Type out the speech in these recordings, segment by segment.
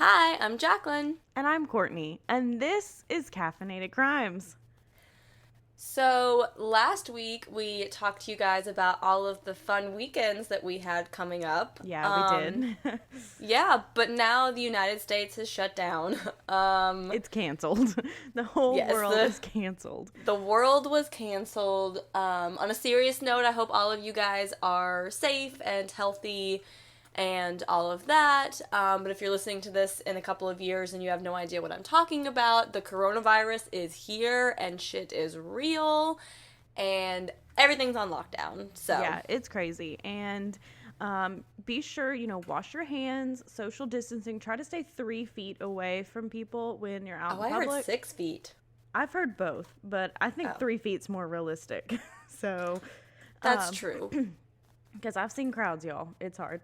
Hi, I'm Jaclyn. And I'm Courtney, and this is Caffeinated Crimes. So, last week we talked to you guys about all of the fun weekends that we had coming up. Yeah, we did. Yeah, but now the United States has shut down. It's canceled. The whole world is canceled. The world was canceled. On a serious note, I hope all of you guys are safe and healthy and all of that. But if you're listening to this in a couple of years and you have no idea what I'm talking about, the coronavirus is here and shit is real and everything's on lockdown. So yeah, it's crazy. And be sure, wash your hands, social distancing. Try to stay 3 feet away from people when you're out in public. I heard 6 feet. I've heard both, but I think 3 feet's more realistic. So that's true. Because I've seen crowds, y'all. It's hard.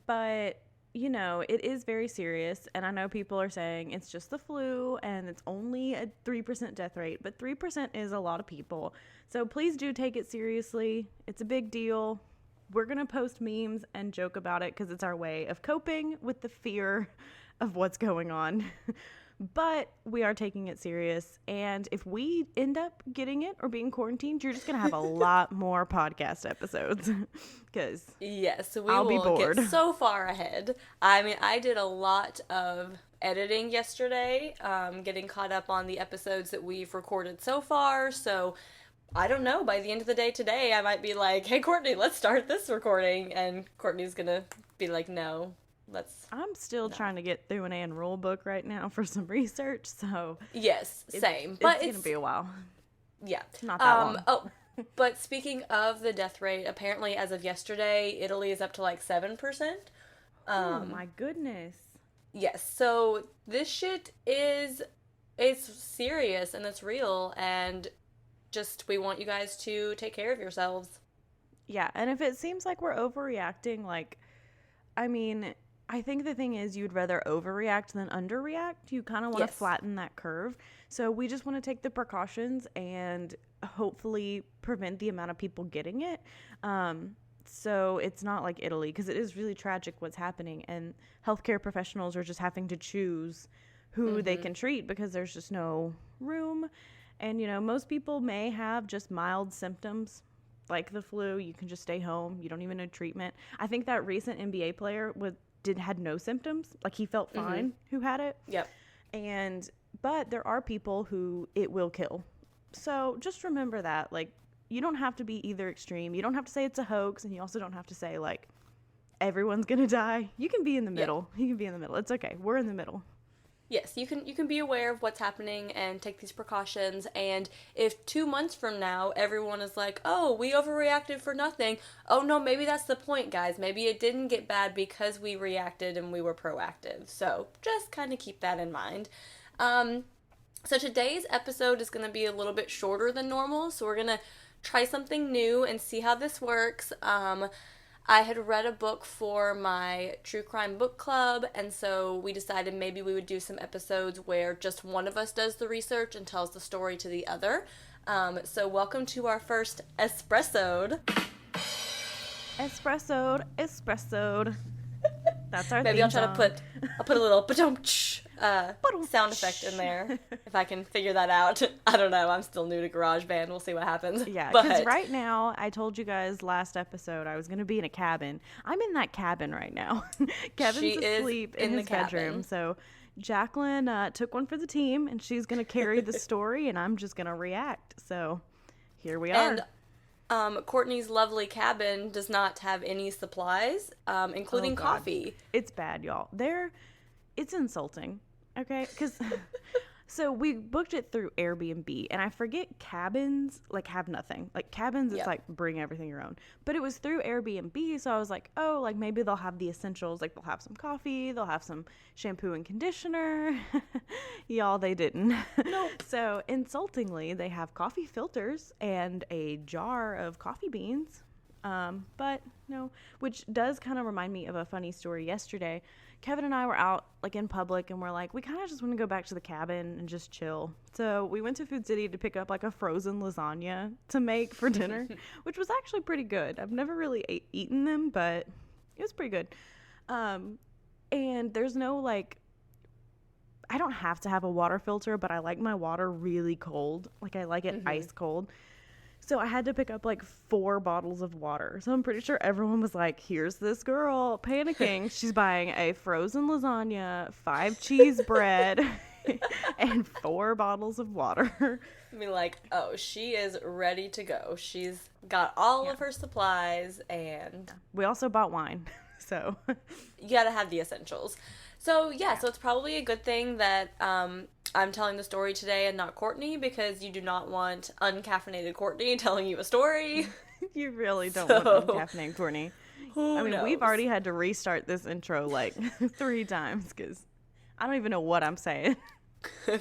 But it is very serious, and I know people are saying it's just the flu and it's only a 3% death rate, but 3% is a lot of people. So please do take it seriously. It's a big deal. We're going to post memes and joke about it because it's our way of coping with the fear of what's going on. But we are taking it serious, and if we end up getting it or being quarantined, you're just going to have a lot more podcast episodes, because yes, I'll be bored. Get so far ahead. I mean, I did a lot of editing yesterday, getting caught up on the episodes that we've recorded so far, so I don't know, by the end of the day today, I might be like, hey, Courtney, let's start this recording, and Courtney's going to be like, no. I'm still trying to get through an Anne rule book right now for some research, so yes, same. But it's gonna be a while. Yeah, not that long. Oh, but speaking of the death rate, apparently as of yesterday, Italy is up to like 7%. Oh my goodness. Yes, so this shit it's serious and it's real, and just we want you guys to take care of yourselves. Yeah, and if it seems like we're overreacting, I think the thing is you'd rather overreact than underreact. You kind of want to flatten that curve. So we just want to take the precautions and hopefully prevent the amount of people getting it. So it's not like Italy, because it is really tragic what's happening. And healthcare professionals are just having to choose who they can treat because there's just no room. And, most people may have just mild symptoms like the flu. You can just stay home. You don't even need treatment. I think that recent NBA player had no symptoms, like he felt fine, who had it. Yep. But there are people who it will kill. So just remember that, you don't have to be either extreme. You don't have to say it's a hoax, and you also don't have to say everyone's gonna die. You can be in the middle. You can be in the middle. It's okay. We're in the middle. Yes, you can be aware of what's happening and take these precautions, and if 2 months from now everyone is like, oh, we overreacted for nothing, oh no, maybe that's the point, guys. Maybe it didn't get bad because we reacted and we were proactive. So just kind of keep that in mind. So today's episode is going to be a little bit shorter than normal, so we're going to try something new and see how this works. I had read a book for my true crime book club, and so we decided maybe we would do some episodes where just one of us does the research and tells the story to the other. So welcome to our first espressode. Espressode. That's our maybe theme I'll try song. I'll put a little sound effect in there if I can figure that out. I don't know. I'm still new to GarageBand. We'll see what happens. Yeah, because right now, I told you guys last episode I was going to be in a cabin. I'm in that cabin right now. Kevin's asleep in his bedroom. So Jaclyn took one for the team, and she's going to carry the story, and I'm just going to react. So here we are. And Courtney's lovely cabin does not have any supplies, including coffee. It's bad, y'all. It's insulting, okay? Because so we booked it through Airbnb, and I forget cabins have nothing. Cabins, it's bring everything your own. But it was through Airbnb, so I was like, oh, maybe they'll have the essentials. They'll have some coffee, they'll have some shampoo and conditioner. Y'all, they didn't. Nope. So insultingly, they have coffee filters and a jar of coffee beans. But no, which does kind of remind me of a funny story yesterday. Kevin and I were out in public, and we're like, we kind of just want to go back to the cabin and just chill. So we went to Food City to pick up a frozen lasagna to make for dinner, which was actually pretty good. I've never really eaten them, but it was pretty good. And there's no, like, I don't have to have a water filter, but I like my water really cold. Like, I like it ice cold. So I had to pick up like 4 bottles of water. So I'm pretty sure everyone was like, here's this girl panicking. She's buying a frozen lasagna, 5 cheese bread, and 4 bottles of water. I mean, like, oh, she is ready to go. She's got all of her supplies, and we also bought wine. So you gotta have the essentials. So so it's probably a good thing that I'm telling the story today and not Courtney, because you do not want uncaffeinated Courtney telling you a story. You really don't want uncaffeinated Courtney. I mean, knows? We've already had to restart this intro like 3 times because I don't even know what I'm saying.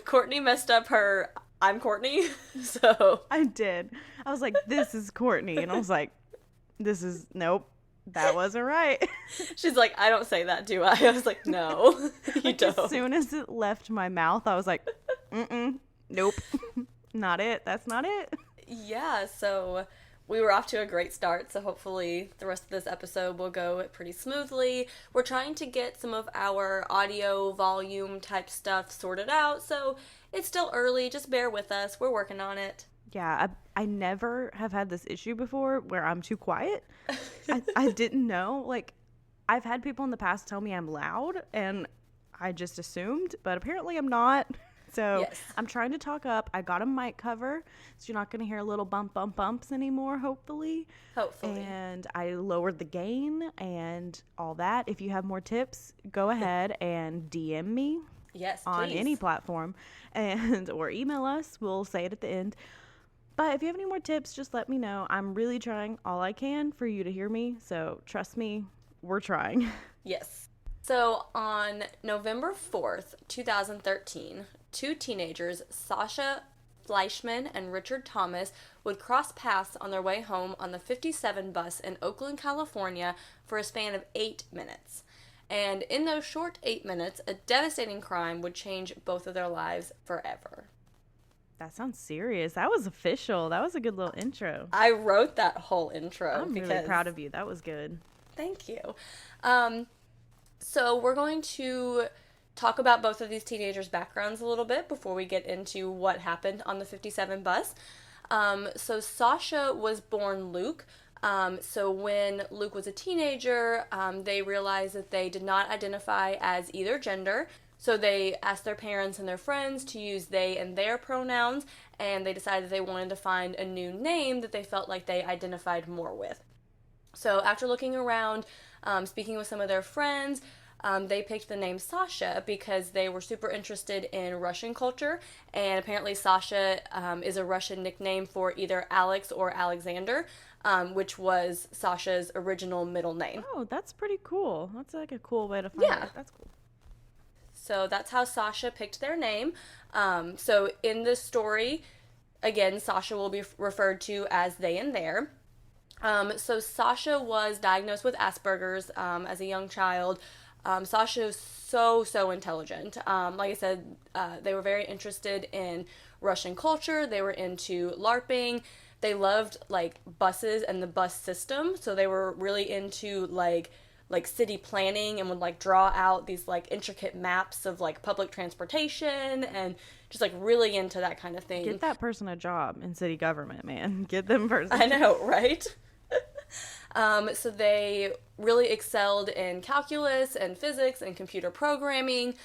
Courtney messed up her I'm Courtney, so. I did. I was like, this is Courtney. And I was like, nope. That wasn't right. She's like, I don't say that, do I? I was like, no, you don't. As soon as it left my mouth, I was like, nope, not it. That's not it. Yeah, so we were off to a great start, so hopefully the rest of this episode will go pretty smoothly. We're trying to get some of our audio volume type stuff sorted out, so it's still early. Just bear with us. We're working on it. Yeah, I never have had this issue before where I'm too quiet. I didn't know. Like, I've had people in the past tell me I'm loud, and I just assumed, but apparently I'm not. So I'm trying to talk up. I got a mic cover, so you're not going to hear little bumps anymore, hopefully. And I lowered the gain and all that. If you have more tips, go ahead and DM me. Yes, on please. any platform, or email us. We'll say it at the end. But if you have any more tips, just let me know. I'm really trying all I can for you to hear me. So trust me, we're trying. Yes. So on November 4th, 2013, 2 teenagers, Sasha Fleischman and Richard Thomas, would cross paths on their way home on the 57 bus in Oakland, California for a span of 8 minutes. And in those short 8 minutes, a devastating crime would change both of their lives forever. That sounds serious. That was official. That was a good little intro. I wrote that whole intro. I'm really proud of you. That was good. Thank you. So we're going to talk about both of these teenagers' backgrounds a little bit before we get into what happened on the 57 bus. So Sasha was born Luke. So when Luke was a teenager, they realized that they did not identify as either gender. So they asked their parents and their friends to use they and their pronouns, and they decided they wanted to find a new name that they felt like they identified more with. So after looking around, speaking with some of their friends, they picked the name Sasha because they were super interested in Russian culture, and apparently Sasha is a Russian nickname for either Alex or Alexander, which was Sasha's original middle name. Oh, that's pretty cool. That's like a cool way to find it. That's cool. So that's how Sasha picked their name. So in this story, again, Sasha will be referred to as they and their. So Sasha was diagnosed with Asperger's as a young child. Sasha is so intelligent. Like I said, they were very interested in Russian culture. They were into LARPing. They loved, like, buses and the bus system. So they were really into, like city planning and would, like, draw out these, like, intricate maps of, like, public transportation and just, like, really into that kind of thing. Get that person a job in city government, man. Get them person. I know, right? So they really excelled in calculus and physics and computer programming.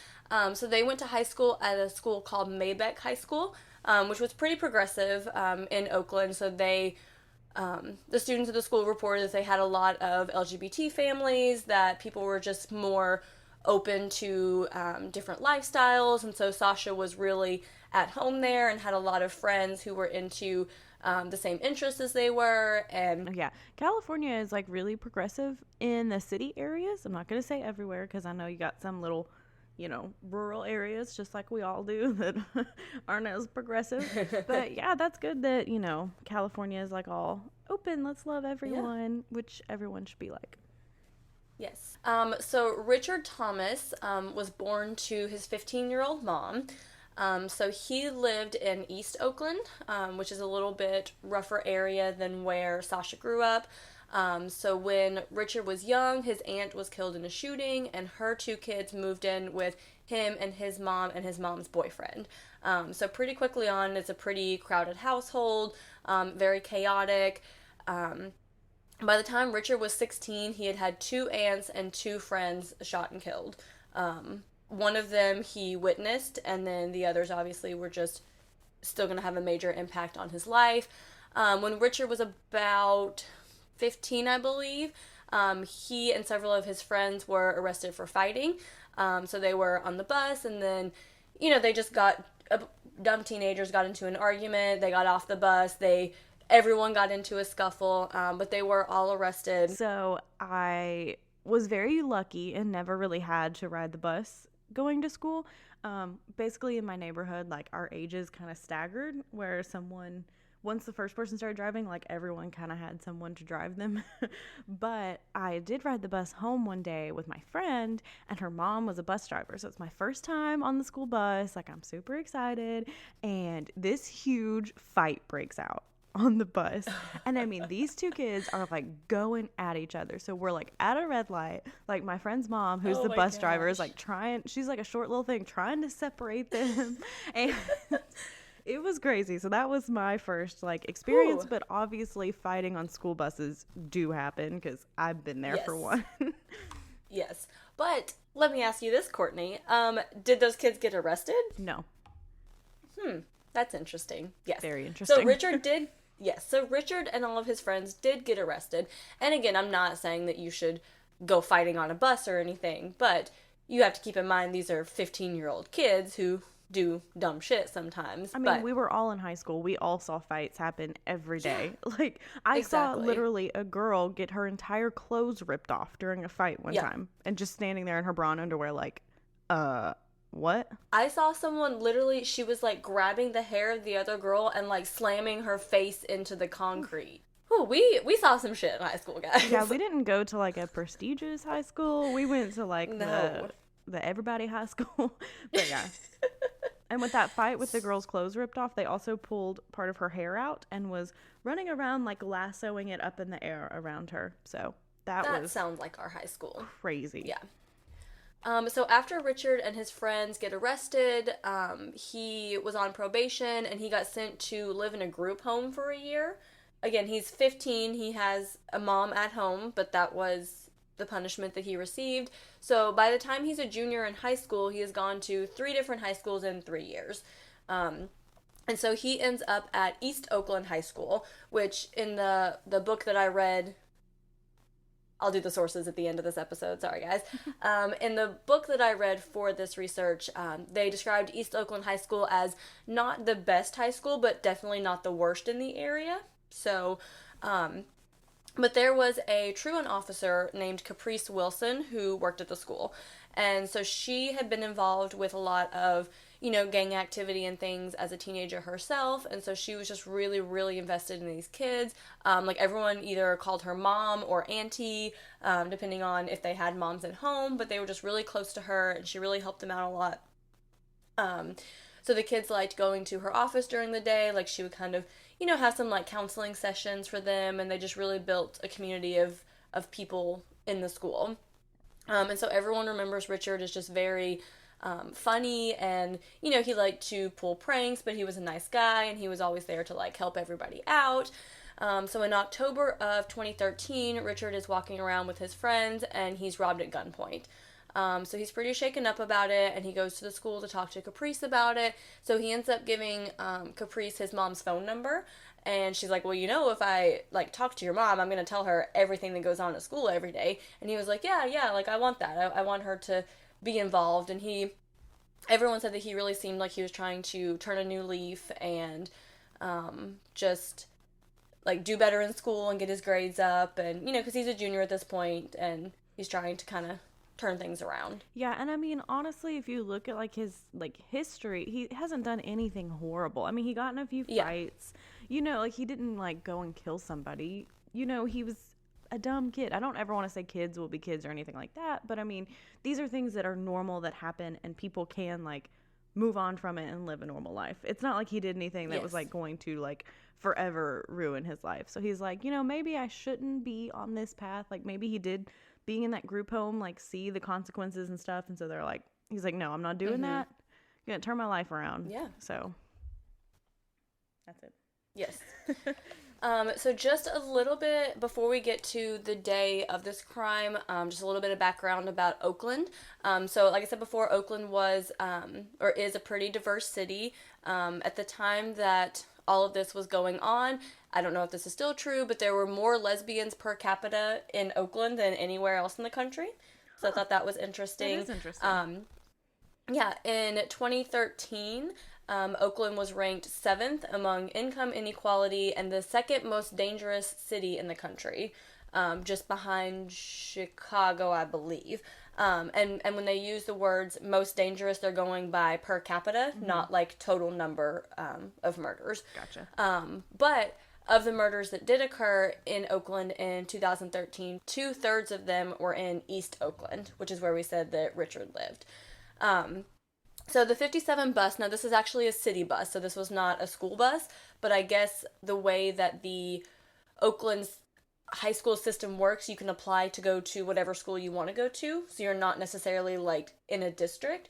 So they went to high school at a school called Maybeck High School, which was pretty progressive in Oakland. So they, the students of the school reported that they had a lot of LGBT families, that people were just more open to different lifestyles. And so Sasha was really at home there and had a lot of friends who were into the same interests as they were. And yeah, California is, like, really progressive in the city areas. I'm not going to say everywhere because I know you got some little, rural areas, just like we all do, that aren't as progressive. But yeah, that's good that, California is, like, all open. Let's love everyone, which everyone should be like. Yes. So Richard Thomas was born to his 15-year-old mom. So he lived in East Oakland, which is a little bit rougher area than where Sasha grew up. So when Richard was young, his aunt was killed in a shooting, and her 2 kids moved in with him and his mom's boyfriend. So pretty quickly on, it's a pretty crowded household, very chaotic. By the time Richard was 16, he had had 2 aunts and 2 friends shot and killed. One of them he witnessed, and then the others obviously were just still going to have a major impact on his life. When Richard was about 15, I believe, he and several of his friends were arrested for fighting. So they were on the bus, and then, they just dumb teenagers got into an argument. They got off the bus. Everyone got into a scuffle, but they were all arrested. So I was very lucky and never really had to ride the bus going to school. Basically in my neighborhood, like, our ages kind of staggered, where once the first person started driving, like, everyone kind of had someone to drive them. But I did ride the bus home one day with my friend, and her mom was a bus driver. So it's my first time on the school bus. Like, I'm super excited. And this huge fight breaks out on the bus. And I mean, these 2 kids are like going at each other. So we're like at a red light. Like, my friend's mom, who's the bus driver, is like she's like a short little thing trying to separate them. And it was crazy. So that was my first like experience. But obviously fighting on school buses do happen, because I've been there for one. Yes. But let me ask you this, Courtney. Did those kids get arrested? No. That's interesting. Yes. Very interesting. So Richard did. Yes. So Richard and all of his friends did get arrested. And again, I'm not saying that you should go fighting on a bus or anything, but you have to keep in mind these are 15-year-old kids who do dumb shit sometimes. I mean, we were all in high school. We all saw fights happen every day. Like, I saw literally a girl get her entire clothes ripped off during a fight one time, and just standing there in her bra and underwear like, what? I saw someone literally, she was like grabbing the hair of the other girl and like slamming her face into the concrete. Ooh, we saw some shit in high school, guys. Yeah, we didn't go to like a prestigious high school. We went to like the everybody high school. But yeah. And with that fight with the girl's clothes ripped off, they also pulled part of her hair out and was running around like lassoing it up in the air around her. So that sounds like our high school. Crazy. Yeah. So after Richard and his friends get arrested, he was on probation and he got sent to live in a group home for a year. Again, he's 15. He has a mom at home, but that was the punishment that he received. So by the time he's a junior in high school, he has gone to 3 different high schools in 3 years. And so he ends up at East Oakland High School, which in the book that I read, I'll do the sources at the end of this episode. Sorry, guys. In the book that I read for this research, they described East Oakland High School as not the best high school, but definitely not the worst in the area. So, but there was a truant officer named Caprice Wilson who worked at the school. And so she had been involved with a lot of, gang activity and things as a teenager herself. And so she was just really, really invested in these kids. Like everyone either called her mom or auntie, depending on if they had moms at home, but they were just really close to her and she really helped them out a lot. So the kids liked going to her office during the day. Like she would kind of, have some like counseling sessions for them. And they just really built a community of people in the school. And so everyone remembers Richard as just very funny, and he liked to pull pranks, but he was a nice guy and he was always there to like help everybody out. So in October of 2013, Richard is walking around with his friends and he's robbed at gunpoint. So he's pretty shaken up about it, and he goes to the school to talk to Caprice about it. So he ends up giving Caprice his mom's phone number, and she's like, well, if I like talk to your mom, I'm going to tell her everything that goes on at school every day. And he was like, yeah, like I want that. I want her to be involved. And everyone said that he really seemed like he was trying to turn a new leaf and just like do better in school and get his grades up, and because he's a junior at this point and he's trying to kind of turn things around. Yeah, and I mean, honestly, if you look at like his like history, he hasn't done anything horrible. I mean, he got in a few fights. Like he didn't like go and kill somebody. He was a dumb kid. I don't ever want to say kids will be kids or anything like that, but I mean, these are things that are normal that happen, and people can like move on from it and live a normal life. It's not like he did anything that was like going to like forever ruin his life. So he's like, maybe I shouldn't be on this path. Like maybe he did, being in that group home, like see the consequences and stuff. And so he's like, no, I'm not doing that. I'm going to turn my life around. Yeah. So that's it. Yes. So just a little bit before we get to the day of this crime, just a little bit of background about Oakland. So like I said before, Oakland was, or is a pretty diverse city. At the time that all of this was going on, I don't know if this is still true, but there were more lesbians per capita in Oakland than anywhere else in the country. So I thought that was interesting. That is interesting. Yeah, in 2013, Oakland was ranked 7th among income inequality and the second most dangerous city in the country, just behind Chicago, I believe. And when they use the words most dangerous, they're going by per capita, not like total number of murders. Gotcha. But of the murders that did occur in Oakland in 2013, 2/3 of them were in East Oakland, which is where we said that Richard lived. So the 57 bus, now this is actually a city bus, so this was not a school bus, but I guess the way that the Oakland's high school system works, you can apply to go to whatever school you want to go to, so you're not necessarily like in a district.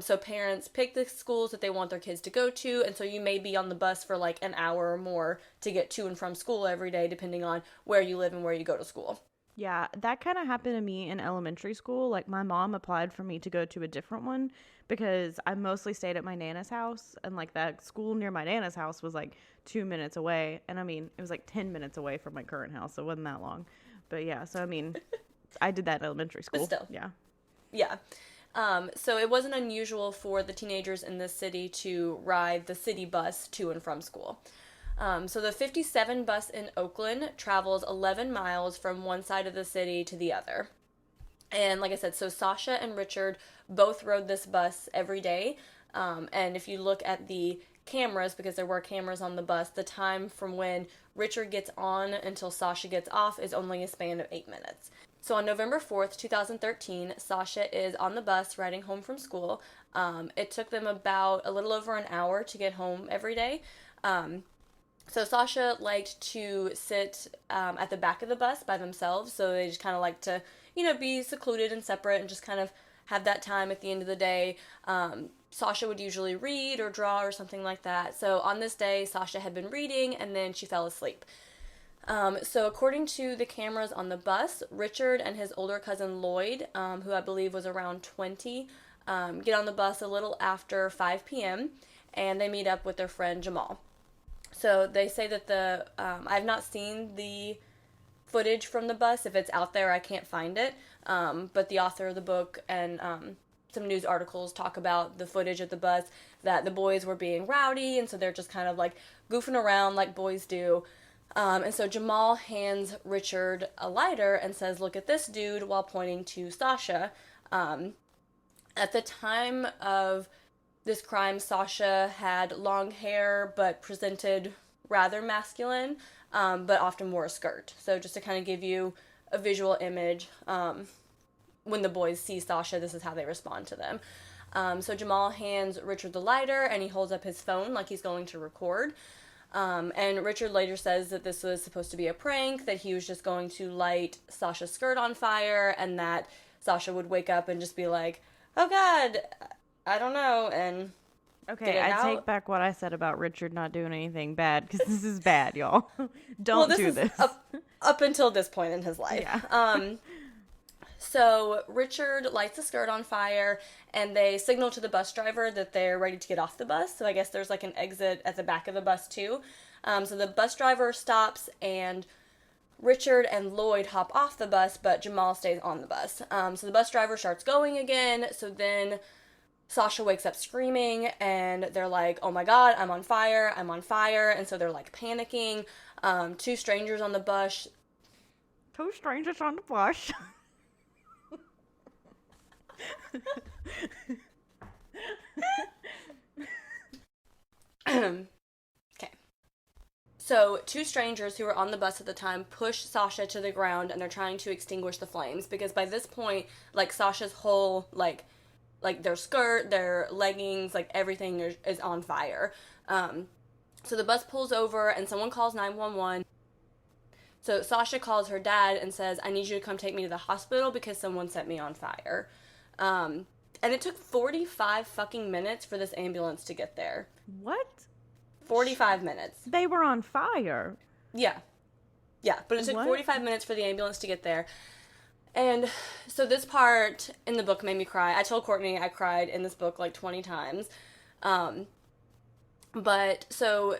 So parents pick the schools that they want their kids to go to, and so you may be on the bus for like an hour or more to get to and from school every day, depending on where you live and where you go to school. Yeah, that kind of happened to me in elementary school. Like, my mom applied for me to go to a different one because I mostly stayed at my Nana's house. And, like, that school near my Nana's house was, like, 2 minutes away. And, I mean, it was, like, 10 minutes away from my current house, so it wasn't that long. But, yeah, so, I mean, I did that in elementary school. But still. Yeah. Yeah. So it wasn't unusual for the teenagers in this city to ride the city bus to and from school. So the 57 bus in Oakland travels 11 miles from one side of the city to the other. And like I said, so Sasha and Richard both rode this bus every day. And if you look at the cameras, because there were cameras on the bus, the time from when Richard gets on until Sasha gets off is only a span of 8 minutes. So on November 4th, 2013, Sasha is on the bus riding home from school. It took them about a little over an hour to get home every day. So Sasha liked to sit at the back of the bus by themselves, so they just kind of like to, be secluded and separate and just kind of have that time at the end of the day. Sasha would usually read or draw or something like that. So on this day, Sasha had been reading and then she fell asleep. So according to the cameras on the bus, Richard and his older cousin Lloyd, who I believe was around 20, get on the bus a little after 5 p.m. and they meet up with their friend Jamal. So they say that I've not seen the footage from the bus. If it's out there, I can't find it. But the author of the book and some news articles talk about the footage of the bus, that the boys were being rowdy, and so they're just kind of like goofing around like boys do. And so Jamal hands Richard a lighter and says, "Look at this dude," while pointing to Sasha. At the time of this crime, Sasha had long hair but presented rather masculine, but often wore a skirt. So just to kind of give you a visual image, when the boys see Sasha, this is how they respond to them. So Jamal hands Richard the lighter and he holds up his phone like he's going to record. And Richard later says that this was supposed to be a prank, that he was just going to light Sasha's skirt on fire, and that Sasha would wake up and just be like, "Oh God, I don't know," and okay, I take back what I said about Richard not doing anything bad, because this is bad, y'all. Don't do this. Up until this point in his life. Yeah. So Richard lights the skirt on fire, and they signal to the bus driver that they're ready to get off the bus. So I guess there's like an exit at the back of the bus too. So the bus driver stops, and Richard and Lloyd hop off the bus, but Jamal stays on the bus. So the bus driver starts going again. So then Sasha wakes up screaming, and they're like, "Oh my God, I'm on fire, I'm on fire." And so they're like panicking. Two strangers on the bus. Two strangers on the bus. Okay. So, two strangers who were on the bus at the time push Sasha to the ground, and they're trying to extinguish the flames, because by this point, like, Sasha's whole, like, like their skirt, their leggings, like everything is on fire. So the bus pulls over and someone calls 911. So Sasha calls her dad and says, I need you to come take me to the hospital because someone set me on fire. And it took 45 fucking minutes for this ambulance to get there. What? 45 minutes. They were on fire. Yeah. Yeah, but it took 45 minutes for the ambulance to get there. And so this part in the book made me cry. I told Courtney I cried in this book like 20 times. But so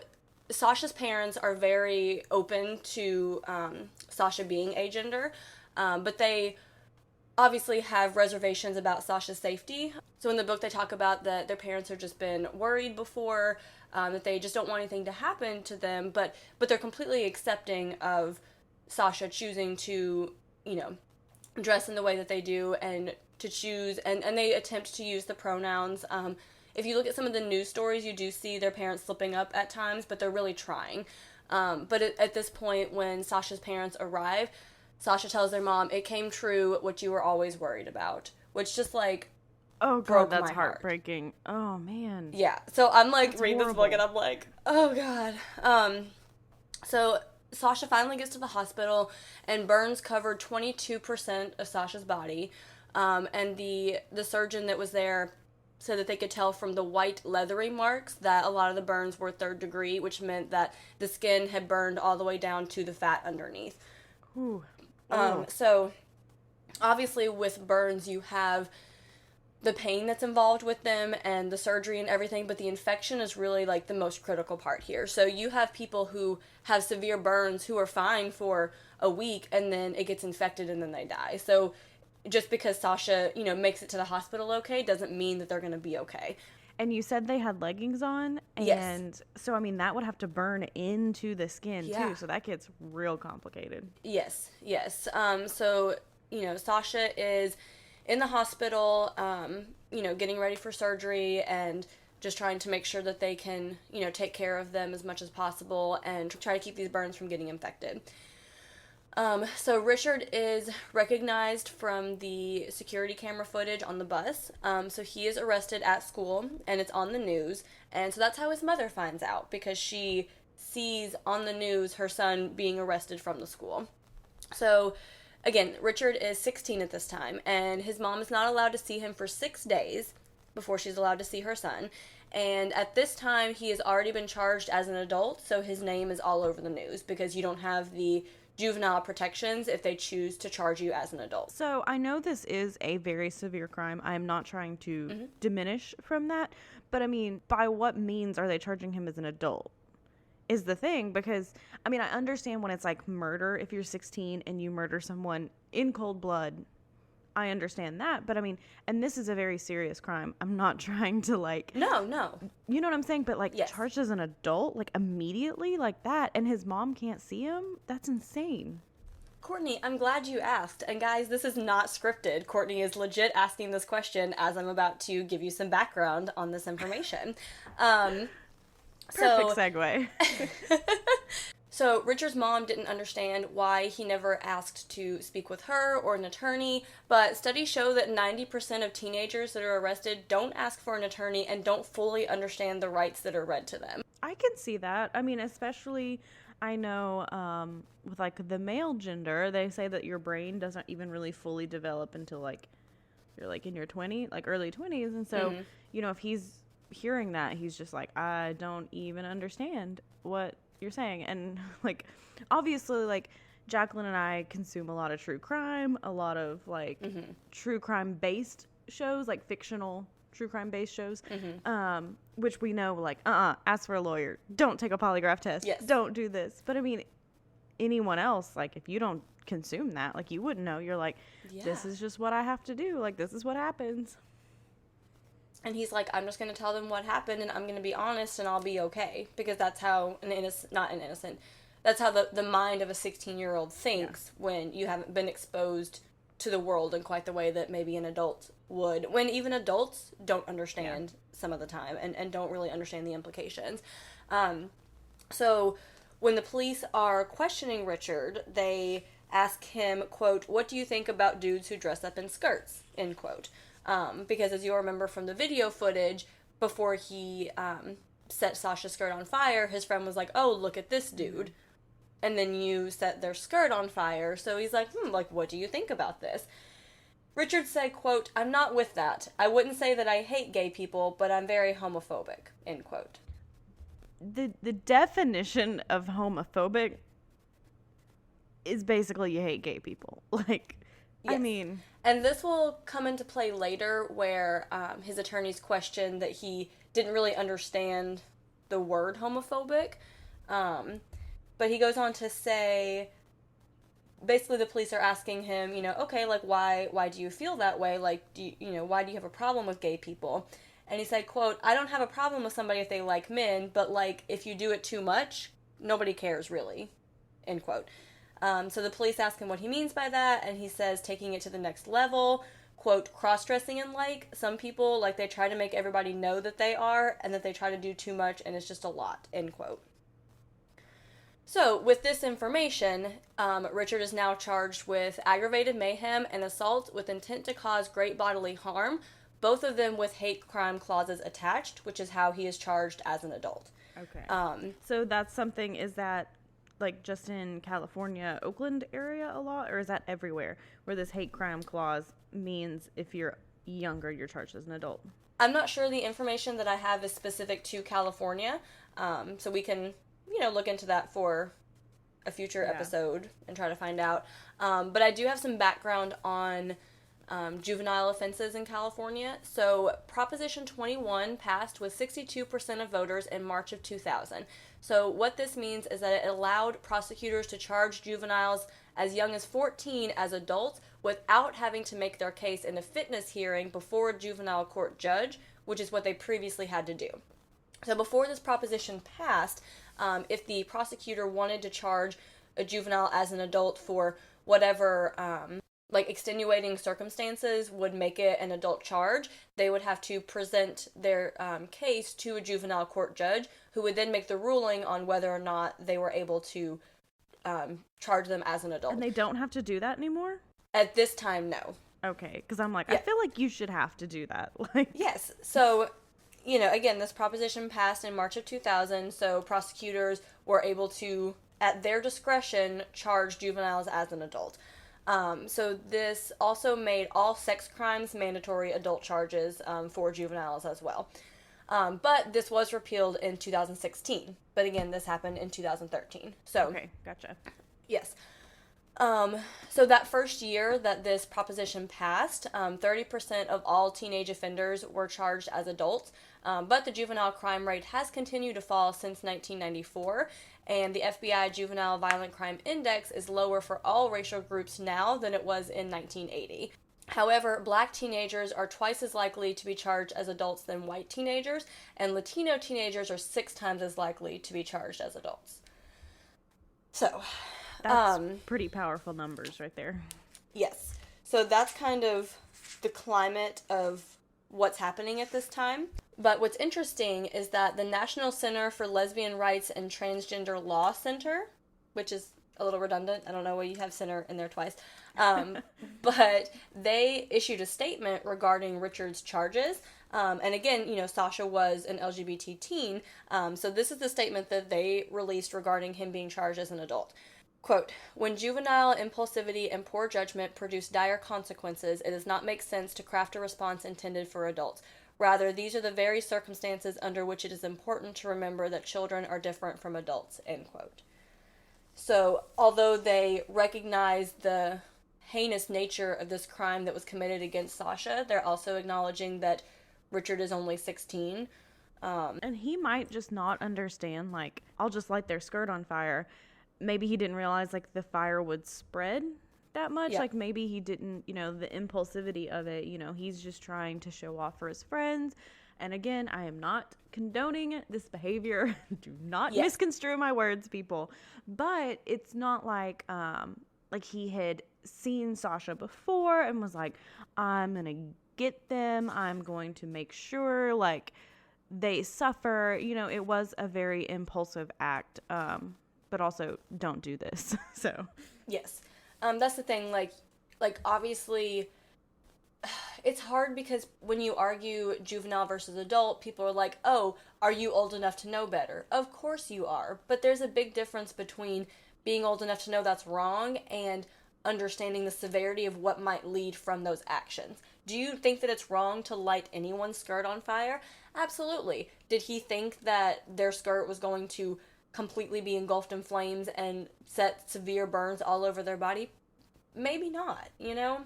Sasha's parents are very open to Sasha being agender, but they obviously have reservations about Sasha's safety. So in the book they talk about that their parents have just been worried before, that they just don't want anything to happen to them, but they're completely accepting of Sasha choosing to, dress in the way that they do and to choose, and they attempt to use the pronouns. If you look at some of the news stories, you do see their parents slipping up at times, but they're really trying. But at this point, when Sasha's parents arrive, Sasha tells their mom, it came true what you were always worried about, which just like, oh god, that's heartbreaking. Oh man. Yeah. So I'm like that's reading horrible. This book and I'm like, oh god. So Sasha finally gets to the hospital and burns covered 22% of Sasha's body. And the surgeon that was there said that they could tell from the white leathery marks that a lot of the burns were 3rd degree, which meant that the skin had burned all the way down to the fat underneath. Ooh. So obviously with burns you have the pain that's involved with them and the surgery and everything, but the infection is really like the most critical part here. So you have people who have severe burns who are fine for a week and then it gets infected and then they die. So just because Sasha, makes it to the hospital okay doesn't mean that they're going to be okay. And you said they had leggings on, and yes. So I mean that would have to burn into the skin yeah. too, so that gets real complicated. Yes. So, Sasha is in the hospital, getting ready for surgery and just trying to make sure that they can, take care of them as much as possible and try to keep these burns from getting infected. So Richard is recognized from the security camera footage on the bus. So he is arrested at school and it's on the news. And so that's how his mother finds out, because she sees on the news her son being arrested from the school. So again, Richard is 16 at this time and his mom is not allowed to see him for 6 days before she's allowed to see her son. And at this time, he has already been charged as an adult. So his name is all over the news because you don't have the juvenile protections if they choose to charge you as an adult. So I know this is a very severe crime. I'm not trying to diminish from that, but I mean, by what means are they charging him as an adult is the thing, because I mean, I understand when it's like murder, if you're 16 and you murder someone in cold blood, I understand that, but I mean, and this is a very serious crime. I'm not trying to like... No. You know what I'm saying? But like, yes. Charged as an adult, like immediately like that, and his mom can't see him? That's insane. Courtney, I'm glad you asked. And guys, this is not scripted. Courtney is legit asking this question as I'm about to give you some background on this information. Perfect segue. So Richard's mom didn't understand why he never asked to speak with her or an attorney, but studies show that 90% of teenagers that are arrested don't ask for an attorney and don't fully understand the rights that are read to them. I can see that. I mean, especially, I know with like the male gender, they say that your brain doesn't even really fully develop until like you're like in your early 20s. And so, if he's hearing that, he's just like, I don't even understand what you're saying. And like, obviously, like Jaclyn and I consume a lot of true crime, a lot of like true crime based shows, like fictional true crime based shows, which we know like, ask for a lawyer, don't take a polygraph test, yes. Don't do this. But I mean, anyone else, like if you don't consume that, like you wouldn't know. You're like, this is just what I have to do. Like, this is what happens. And he's like, I'm just going to tell them what happened and I'm going to be honest and I'll be okay. Because that's how that's how the mind of a 16-year-old thinks when you haven't been exposed to the world in quite the way that maybe an adult would. When even adults don't understand some of the time and don't really understand the implications. So when the police are questioning Richard, they ask him, quote, what do you think about dudes who dress up in skirts, end quote. Because as you'll remember from the video footage, before he set Sasha's skirt on fire, his friend was like, oh, look at this dude. And then you set their skirt on fire. So he's like, like, what do you think about this? Richard said, quote, I'm not with that. I wouldn't say that I hate gay people, but I'm very homophobic, end quote. The definition of homophobic is basically you hate gay people. Like, yes. I mean... And this will come into play later where his attorneys questioned that he didn't really understand the word homophobic. But he goes on to say, basically the police are asking him, okay, like, why do you feel that way? Like, why do you have a problem with gay people? And he said, quote, I don't have a problem with somebody if they like men, but, like, if you do it too much, nobody cares, really, end quote. So the police ask him what he means by that, and he says taking it to the next level, quote, cross-dressing and like, some people, like, they try to make everybody know that they are, and that they try to do too much, and it's just a lot, end quote. So, with this information, Richard is now charged with aggravated mayhem and assault with intent to cause great bodily harm, both of them with hate crime clauses attached, which is how he is charged as an adult. Okay. So that's something, is that, like, just in California, Oakland area a lot, or is that everywhere, where this hate crime clause means if you're younger, you're charged as an adult? I'm not sure the information that I have is specific to California, so we can, look into that for a future episode and try to find out. But I do have some background on juvenile offenses in California. So Proposition 21 passed with 62% of voters in March of 2000. So what this means is that it allowed prosecutors to charge juveniles as young as 14 as adults without having to make their case in a fitness hearing before a juvenile court judge, which is what they previously had to do. So before this proposition passed, if the prosecutor wanted to charge a juvenile as an adult for whatever extenuating circumstances would make it an adult charge, they would have to present their case to a juvenile court judge, who would then make the ruling on whether or not they were able to charge them as an adult. And they don't have to do that anymore? At this time, no. Okay, because I'm like, I feel like you should have to do that. Like, yes, so, again, this proposition passed in March of 2000, so prosecutors were able to, at their discretion, charge juveniles as an adult. So this also made all sex crimes mandatory adult charges for juveniles as well. But this was repealed in 2016. But again, this happened in 2013. So, okay, gotcha. Yes. So that first year that this proposition passed, 30% of all teenage offenders were charged as adults. But the juvenile crime rate has continued to fall since 1994. And the FBI Juvenile Violent Crime Index is lower for all racial groups now than it was in 1980. However, black teenagers are twice as likely to be charged as adults than white teenagers, and Latino teenagers are 6 times as likely to be charged as adults. So, that's pretty powerful numbers right there. Yes. So that's kind of the climate of what's happening at this time. But what's interesting is that the National Center for Lesbian Rights and Transgender Law Center, which is a little redundant, I don't know why you have center in there twice, but they issued a statement regarding Richard's charges. And again, Sasha was an LGBT teen, so this is the statement that they released regarding him being charged as an adult. Quote, when juvenile impulsivity and poor judgment produce dire consequences, it does not make sense to craft a response intended for adults. Rather, these are the very circumstances under which it is important to remember that children are different from adults, end quote. So, although they recognize the heinous nature of this crime that was committed against Sasha, they're also acknowledging that Richard is only 16. And he might just not understand, like, I'll just light their skirt on fire. Maybe he didn't realize, like, the fire would spread that much. Yeah. Like, maybe he didn't, the impulsivity of it, he's just trying to show off for his friends. And again, I am not condoning this behavior. Do not misconstrue my words, people. But it's not like he had seen Sasha before and was like, I'm going to get them. I'm going to make sure, like, they suffer. It was a very impulsive act. But also, don't do this. So. Yes. That's the thing, like obviously, it's hard because when you argue juvenile versus adult, people are like, oh, are you old enough to know better? Of course you are. But there's a big difference between being old enough to know that's wrong and understanding the severity of what might lead from those actions. Do you think that it's wrong to light anyone's skirt on fire? Absolutely. Did he think that their skirt was going to completely be engulfed in flames and set severe burns all over their body? Maybe not, you know?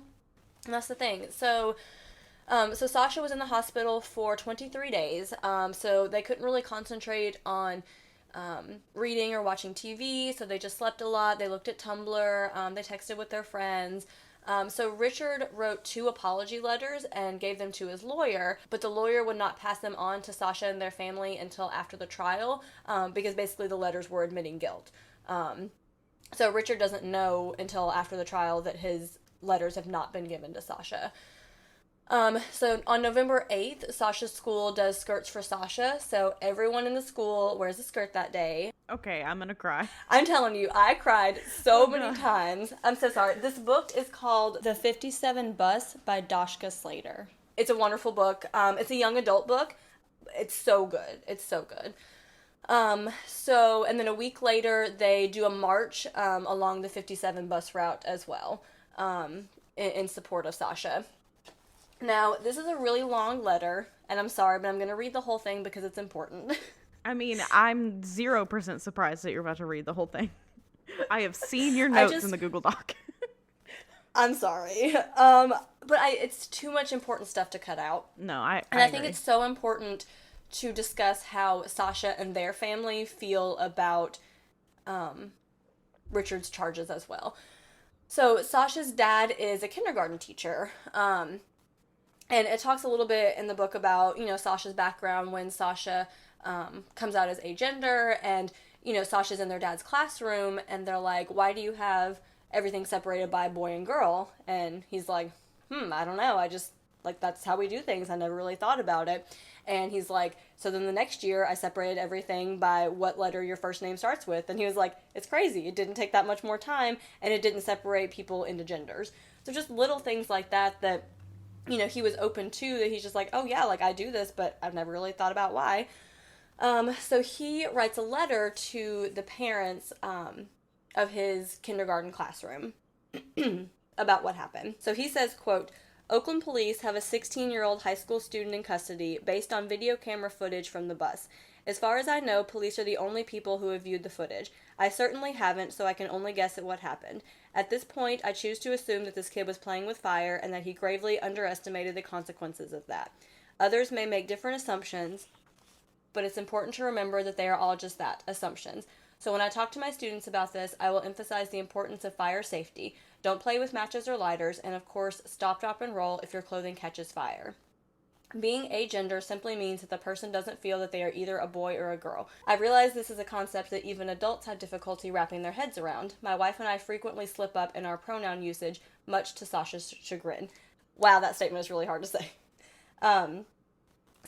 And that's the thing. So Sasha was in the hospital for 23 days. So they couldn't really concentrate on reading or watching TV. So they just slept a lot. They looked at Tumblr. They texted with their friends. So Richard wrote 2 apology letters and gave them to his lawyer, but the lawyer would not pass them on to Sasha and their family until after the trial, because basically the letters were admitting guilt. So Richard doesn't know until after the trial that his letters have not been given to Sasha. So on November 8th, Sasha's school does skirts for Sasha, so everyone in the school wears a skirt that day. Okay, I'm gonna cry. I'm telling you, I cried so many times. I'm so sorry. This book is called The 57 Bus by Dashka Slater. It's a wonderful book. It's a young adult book. It's so good. It's so good. And then a week later, they do a march along the 57 bus route as well, in support of Sasha. Now, this is a really long letter, and I'm sorry, but I'm going to read the whole thing because it's important. I mean, I'm 0% surprised that you're about to read the whole thing. I have seen your notes in the Google Doc. I'm sorry. It's too much important stuff to cut out. No, I think it's so important to discuss how Sasha and their family feel about Richard's charges as well. So Sasha's dad is a kindergarten teacher. And it talks a little bit in the book about, Sasha's background when Sasha comes out as agender, and, Sasha's in their dad's classroom, and they're like, why do you have everything separated by boy and girl? And he's like, I don't know. I just, that's how we do things. I never really thought about it. And he's like, so then the next year I separated everything by what letter your first name starts with. And he was like, it's crazy. It didn't take that much more time, and it didn't separate people into genders. So just little things like that he was open to, that he's just like, oh yeah, I do this, but I've never really thought about why. So he writes a letter to the parents of his kindergarten classroom about what happened. So he says, quote, Oakland police have a 16-year-old high school student in custody based on video camera footage from the bus. As far as I know, police are the only people who have viewed the footage. I certainly haven't, so I can only guess at what happened. At this point, I choose to assume that this kid was playing with fire and that he gravely underestimated the consequences of that. Others may make different assumptions, but it's important to remember that they are all just that, assumptions. So when I talk to my students about this, I will emphasize the importance of fire safety. Don't play with matches or lighters, and of course, stop, drop, and roll if your clothing catches fire. Being agender simply means that the person doesn't feel that they are either a boy or a girl. I realize this is a concept that even adults have difficulty wrapping their heads around. My wife and I frequently slip up in our pronoun usage, much to Sasha's chagrin. Wow, that statement is really hard to say.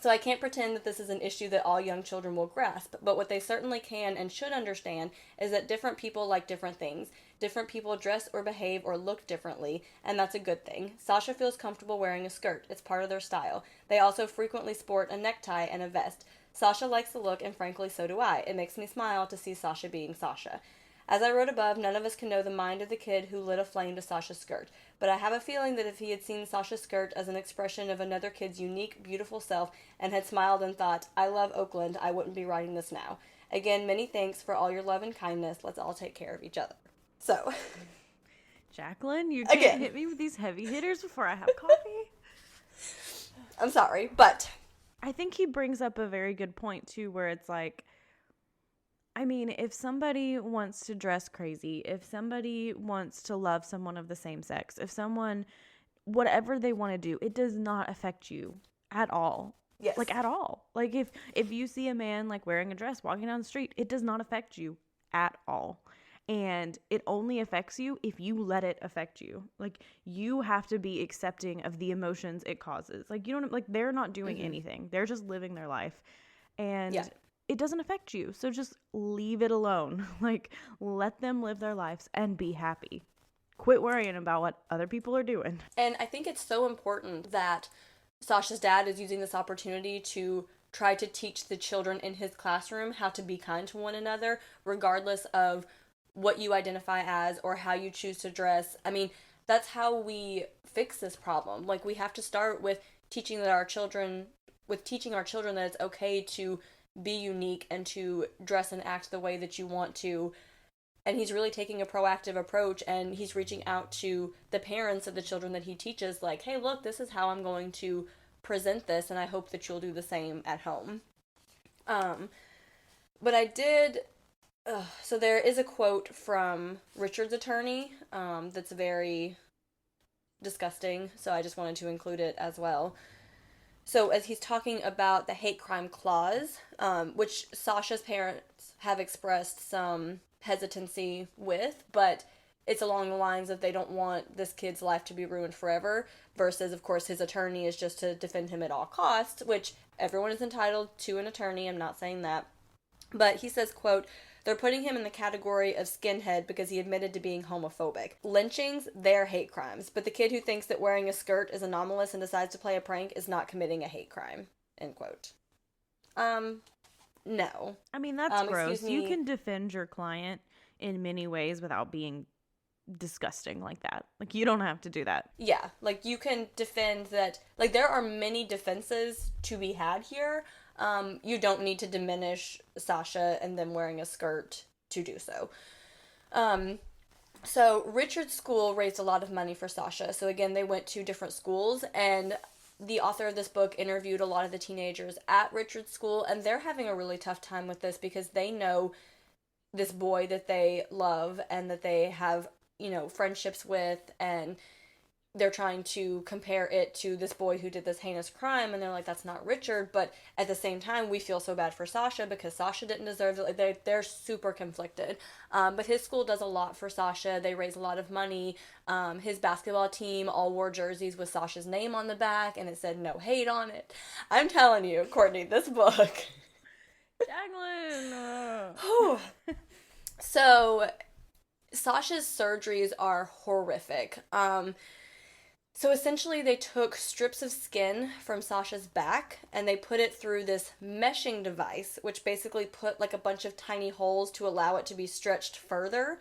So I can't pretend that this is an issue that all young children will grasp, but what they certainly can and should understand is that different people like different things. Different people dress or behave or look differently, and that's a good thing. Sasha feels comfortable wearing a skirt. It's part of their style. They also frequently sport a necktie and a vest. Sasha likes the look, and frankly, so do I. It makes me smile to see Sasha being Sasha. As I wrote above, none of us can know the mind of the kid who lit a flame to Sasha's skirt, but I have a feeling that if he had seen Sasha's skirt as an expression of another kid's unique, beautiful self and had smiled and thought, I love Oakland, I wouldn't be writing this now. Again, many thanks for all your love and kindness. Let's all take care of each other. So, Jaclyn, you can't hit me with these heavy hitters before I have coffee. I'm sorry, but I think he brings up a very good point too, where it's like, I mean, if somebody wants to dress crazy, if somebody wants to love someone of the same sex, if someone, whatever they want to do, it does not affect you at all. Yes. At all. If you see a man wearing a dress walking down the street, it does not affect you at all. And it only affects you if you let it affect you. You have to be accepting of the emotions it causes. You don't, they're not doing anything. They're just living their life. And it doesn't affect you. So just leave it alone. Let them live their lives and be happy. quit worrying about what other people are doing. And I think it's so important that Sasha's dad is using this opportunity to try to teach the children in his classroom how to be kind to one another, regardless of what you identify as or how you choose to dress. I mean, that's how we fix this problem. Like, we have to start with teaching our children that it's okay to be unique and to dress and act the way that you want to. And he's really taking a proactive approach, and he's reaching out to the parents of the children that he teaches, like, hey, look, this is how I'm going to present this, and I hope that you'll do the same at home. But I did, so there is a quote from Richard's attorney that's very disgusting, so I just wanted to include it as well. So as he's talking about the hate crime clause, which Sasha's parents have expressed some hesitancy with, but it's along the lines of they don't want this kid's life to be ruined forever, versus, of course, his attorney is just to defend him at all costs, which everyone is entitled to an attorney, I'm not saying that. But he says, quote, they're putting him in the category of skinhead because he admitted to being homophobic. Lynchings, they're hate crimes, but the kid who thinks that wearing a skirt is anomalous and decides to play a prank is not committing a hate crime, end quote. No. I mean, that's gross. You can defend your client in many ways without being disgusting like that. Like, you don't have to do that. Yeah, like, you can defend that. Like, there are many defenses to be had here. You don't need to diminish Sasha and them wearing a skirt to do so. So Richard's school raised a lot of money for Sasha. So again, they went to different schools, and the author of this book interviewed a lot of the teenagers at Richard's school, and they're having a really tough time with this because they know this boy that they love and that they have, you know, friendships with, and they're trying to compare it to this boy who did this heinous crime, and they're like, that's not Richard, but at the same time, we feel so bad for Sasha because Sasha didn't deserve it. Like, they're super conflicted. But his school does a lot for Sasha. They raise a lot of money. His basketball team all wore jerseys with Sasha's name on the back, and it said no hate on it. I'm telling you, Courtney, this book. Jaclyn! So, Sasha's surgeries are horrific. So essentially they took strips of skin from Sasha's back and they put it through this meshing device, which basically put like a bunch of tiny holes to allow it to be stretched further.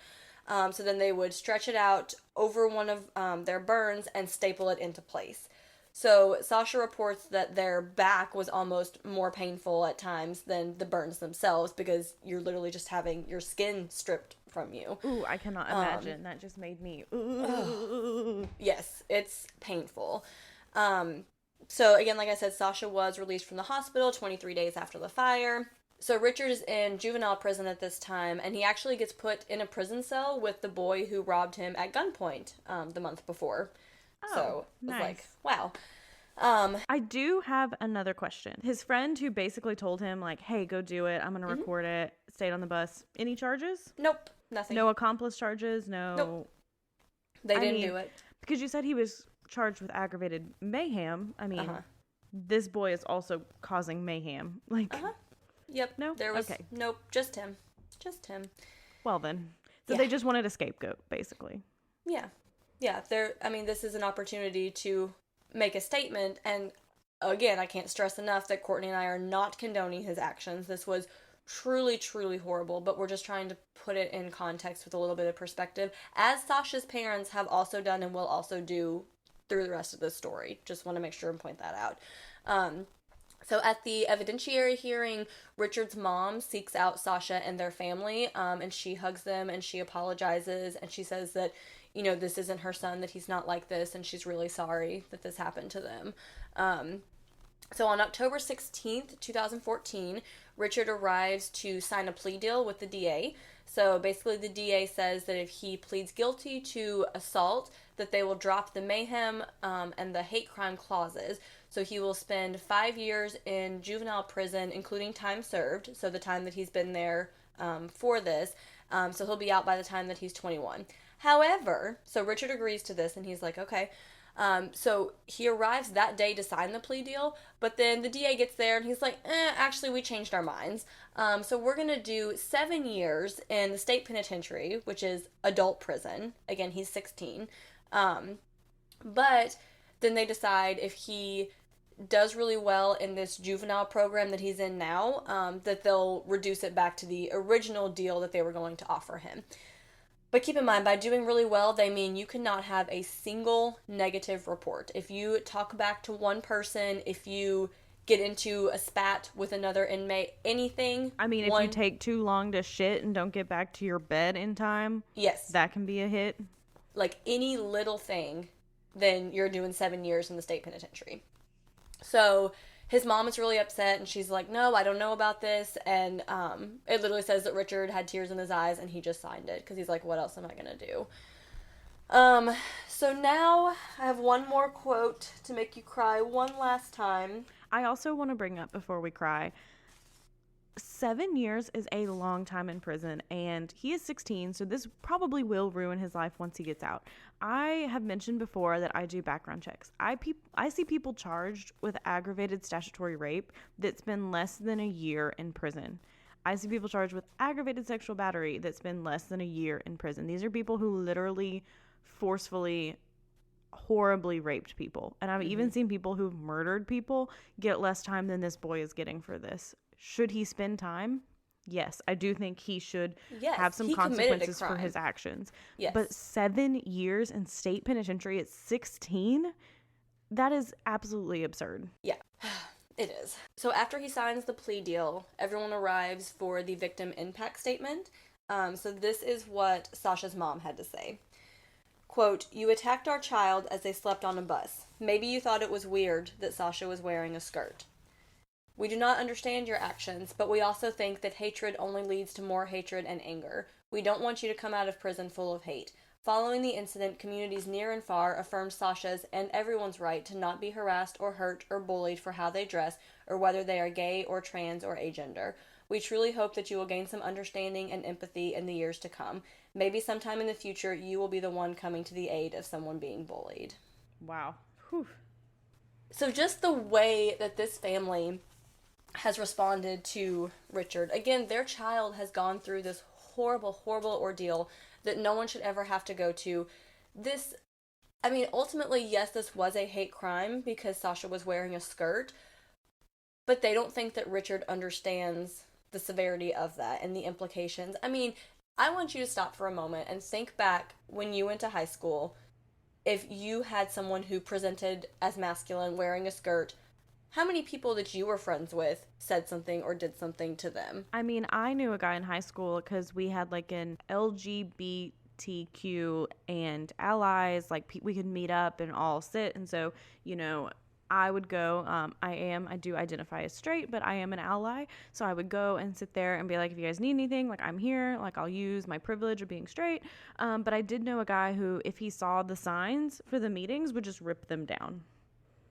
So then they would stretch it out over one of their burns and staple it into place. So Sasha reports that their back was almost more painful at times than the burns themselves because you're literally just having your skin stripped from you. Ooh, I cannot imagine. That just made me... Ooh. Yes, it's painful. So again, like I said, Sasha was released from the hospital 23 days after the fire. So Richard is in juvenile prison at this time, and he actually gets put in a prison cell with the boy who robbed him at gunpoint the month before. Oh, so it was nice. like, wow. I do have another question. His friend who basically told him, like, hey, go do it. I'm going to record it. Stayed on the bus. Any charges? Nope. Nothing. No accomplice charges? No. Nope. They didn't do it. Because you said he was charged with aggravated mayhem. I mean, this boy is also causing mayhem. Like, Yep. No? There was, okay. Nope. Just him. Just him. Well, then. So they just wanted a scapegoat, basically. Yeah. Yeah, this is an opportunity to make a statement, and again, I can't stress enough that Courtney and I are not condoning his actions. This was truly, truly horrible, but we're just trying to put it in context with a little bit of perspective, as Sasha's parents have also done and will also do through the rest of the story. Just want to make sure and point that out. So at the evidentiary hearing, Richard's mom seeks out Sasha and their family, and she hugs them and she apologizes, and she says that, you know, this isn't her son, that he's not like this, and she's really sorry that this happened to them. So on October 16th, 2014, Richard arrives to sign a plea deal with the DA. So basically the DA says that if he pleads guilty to assault, that they will drop the mayhem and the hate crime clauses. So he will spend 5 years in juvenile prison, including time served, so the time that he's been there for this. So he'll be out by the time that he's 21. However, so Richard agrees to this, and he's like, okay, So he arrives that day to sign the plea deal, but then the DA gets there and he's like, actually, we changed our minds. So we're going to do 7 years in the state penitentiary, which is adult prison. Again, he's 16. But then they decide if he does really well in this juvenile program that he's in now, that they'll reduce it back to the original deal that they were going to offer him. But keep in mind, by doing really well, they mean you cannot have a single negative report. If you talk back to one person, if you get into a spat with another inmate, anything. I mean, if you take too long to shit and don't get back to your bed in time, yes, that can be a hit. Like any little thing, then you're doing 7 years in the state penitentiary. So his mom is really upset, and she's like, no, I don't know about this. And it literally says that Richard had tears in his eyes, and he just signed it because he's like, what else am I going to do? So now I have one more quote to make you cry one last time. I also want to bring up before we cry, 7 years is a long time in prison, and he is 16, so this probably will ruin his life once he gets out. I have mentioned before that I do background checks. I see people charged with aggravated statutory rape that spend less than a year in prison. I see people charged with aggravated sexual battery that spend less than a year in prison. These are people who literally forcefully, horribly raped people. And I've even seen people who've murdered people get less time than this boy is getting for this. Should he spend time? Yes, I do think he should have some consequences for his actions. Yes. But 7 years in state penitentiary at 16? That is absolutely absurd. Yeah, it is. So after he signs the plea deal, everyone arrives for the victim impact statement. So this is what Sasha's mom had to say. Quote, you attacked our child as they slept on a bus. Maybe you thought it was weird that Sasha was wearing a skirt. We do not understand your actions, but we also think that hatred only leads to more hatred and anger. We don't want you to come out of prison full of hate. Following the incident, communities near and far affirmed Sasha's and everyone's right to not be harassed or hurt or bullied for how they dress or whether they are gay or trans or agender. We truly hope that you will gain some understanding and empathy in the years to come. Maybe sometime in the future, you will be the one coming to the aid of someone being bullied. Wow. Whew. So just the way that this family has responded to Richard. Again, their child has gone through this horrible, horrible ordeal that no one should ever have to go to. This, I mean, ultimately, yes, this was a hate crime because Sasha was wearing a skirt, but they don't think that Richard understands the severity of that and the implications. I mean, I want you to stop for a moment and think back when you went to high school. If you had someone who presented as masculine wearing a skirt, how many people that you were friends with said something or did something to them? I mean, I knew a guy in high school because we had like an LGBTQ and allies, like we could meet up and all sit. And so, you know, I would go, I do identify as straight, but I am an ally. So I would go and sit there and be like, if you guys need anything, like I'm here, like I'll use my privilege of being straight. But I did know a guy who, if he saw the signs for the meetings, would just rip them down.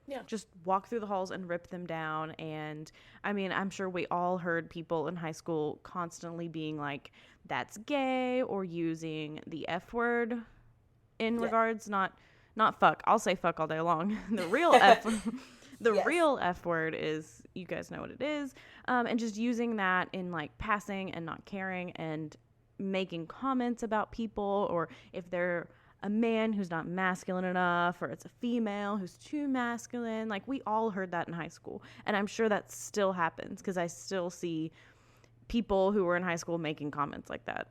Yeah. Just walk through the halls and rip them down. And I mean, I'm sure we all heard people in high school constantly being like, that's gay, or using the F word in regards, not fuck. I'll say fuck all day long. The real real F word is, you guys know what it is. And just using that in like passing and not caring and making comments about people, or if they're a man who's not masculine enough, or it's a female who's too masculine. Like, we all heard that in high school. And I'm sure that still happens because I still see people who were in high school making comments like that.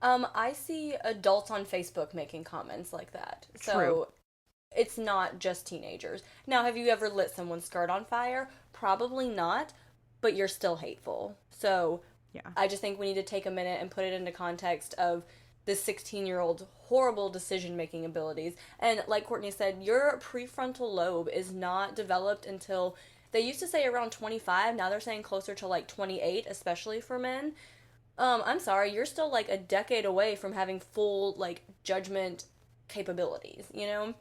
I see adults on Facebook making comments like that. So True. It's not just teenagers. Now, have you ever lit someone's skirt on fire? Probably not, but you're still hateful. So yeah. I just think we need to take a minute and put it into context of this 16-year-old's horrible decision-making abilities. And like Courtney said, your prefrontal lobe is not developed until, they used to say around 25, now they're saying closer to like 28, especially for men. I'm sorry, you're still like a decade away from having full like judgment capabilities, you know?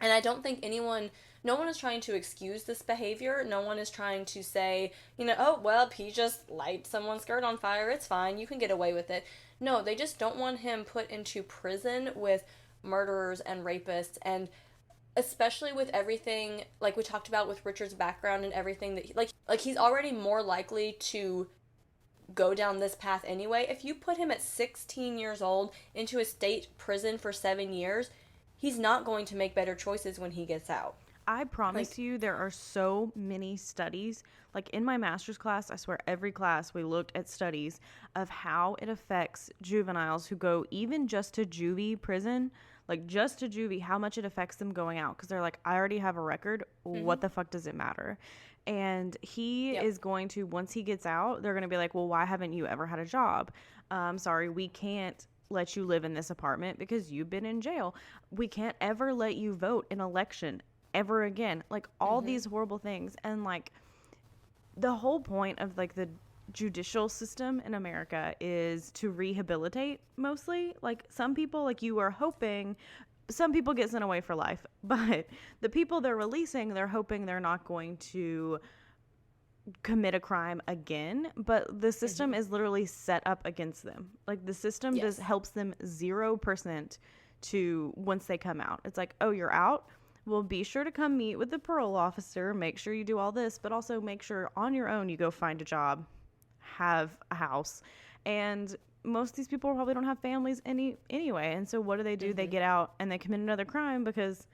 And I don't think no one is trying to excuse this behavior. No one is trying to say, you know, oh, well, he just lighted someone's skirt on fire. It's fine. You can get away with it. No, they just don't want him put into prison with murderers and rapists. And especially with everything, like we talked about with Richard's background and everything that, like he's already more likely to go down this path anyway. If you put him at 16 years old into a state prison for 7 years, he's not going to make better choices when he gets out. I promise you, there are so many studies. Like in my master's class, I swear every class we looked at studies of how it affects juveniles who go even just to juvie prison, like just to juvie, how much it affects them going out. Because they're like, I already have a record. What the fuck does it matter? And he is going to, once he gets out, they're going to be like, well, why haven't you ever had a job? Sorry, we can't let you live in this apartment because you've been in jail. We can't ever let you vote in election ever again. Like all these horrible things. And like the whole point of like the judicial system in America is to rehabilitate mostly. Like some people, like you are hoping, some people get sent away for life, but the people they're releasing, they're hoping they're not going to commit a crime again, but the system is literally set up against them. Like the system just helps them 0% to once they come out. It's like, oh, you're out? Well, be sure to come meet with the parole officer, make sure you do all this, but also make sure on your own you go find a job, have a house. And most of these people probably don't have families anyway. And so what do? They get out and they commit another crime because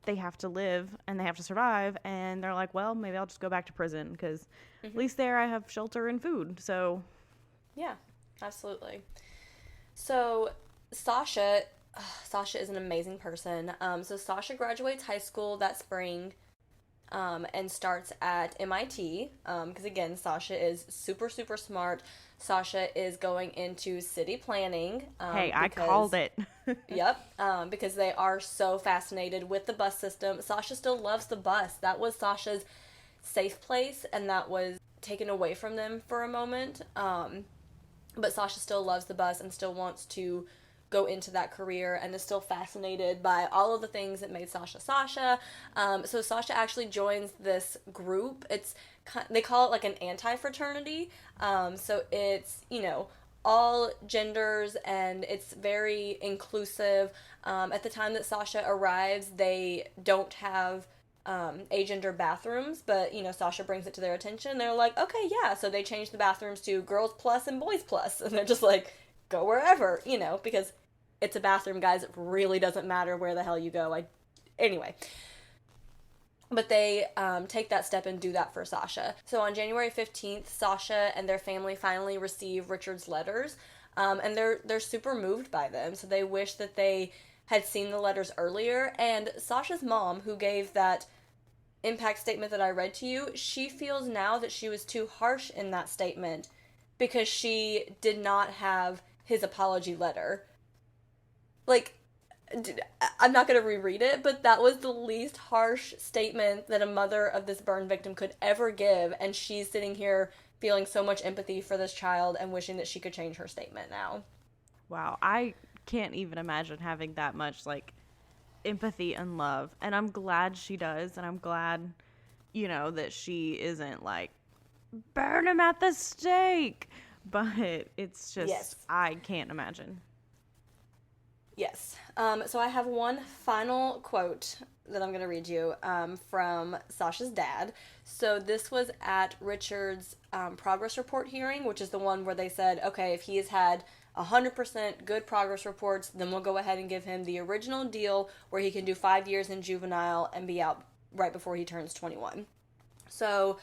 they have to live and they have to survive. And they're like, well, maybe I'll just go back to prison because at least there I have shelter and food. So yeah, absolutely. So Sasha is an amazing person. So Sasha graduates high school that spring and starts at MIT because, again, Sasha is super, super smart. Sasha is going into city planning. Hey, I called it. Yep, because they are so fascinated with the bus system. Sasha still loves the bus. That was Sasha's safe place, and that was taken away from them for a moment. But Sasha still loves the bus and still wants to go into that career and is still fascinated by all of the things that made Sasha Sasha. So Sasha actually joins this group. They call it like an anti-fraternity. So it's, all genders and it's very inclusive. At the time that Sasha arrives, they don't have agender bathrooms, but Sasha brings it to their attention. They're like, okay, yeah. So they change the bathrooms to girls plus and boys plus, and they're just like, go wherever, because it's a bathroom, guys. It really doesn't matter where the hell you go. Anyway. But they take that step and do that for Sasha. So on January 15th, Sasha and their family finally receive Richard's letters, and they're super moved by them. So they wish that they had seen the letters earlier. And Sasha's mom, who gave that impact statement that I read to you, she feels now that she was too harsh in that statement because she did not have his apology letter. Like, I'm not going to reread it, but that was the least harsh statement that a mother of this burn victim could ever give, and she's sitting here feeling so much empathy for this child and wishing that she could change her statement now. Wow, I can't even imagine having that much, like, empathy and love, and I'm glad she does, and I'm glad, that she isn't, like, burn him at the stake, but it's just, yes. I can't imagine. Yes. So I have one final quote that I'm going to read you from Sasha's dad. So this was at Richard's progress report hearing, which is the one where they said, okay, if he has had 100% good progress reports, then we'll go ahead and give him the original deal where he can do 5 years in juvenile and be out right before he turns 21. So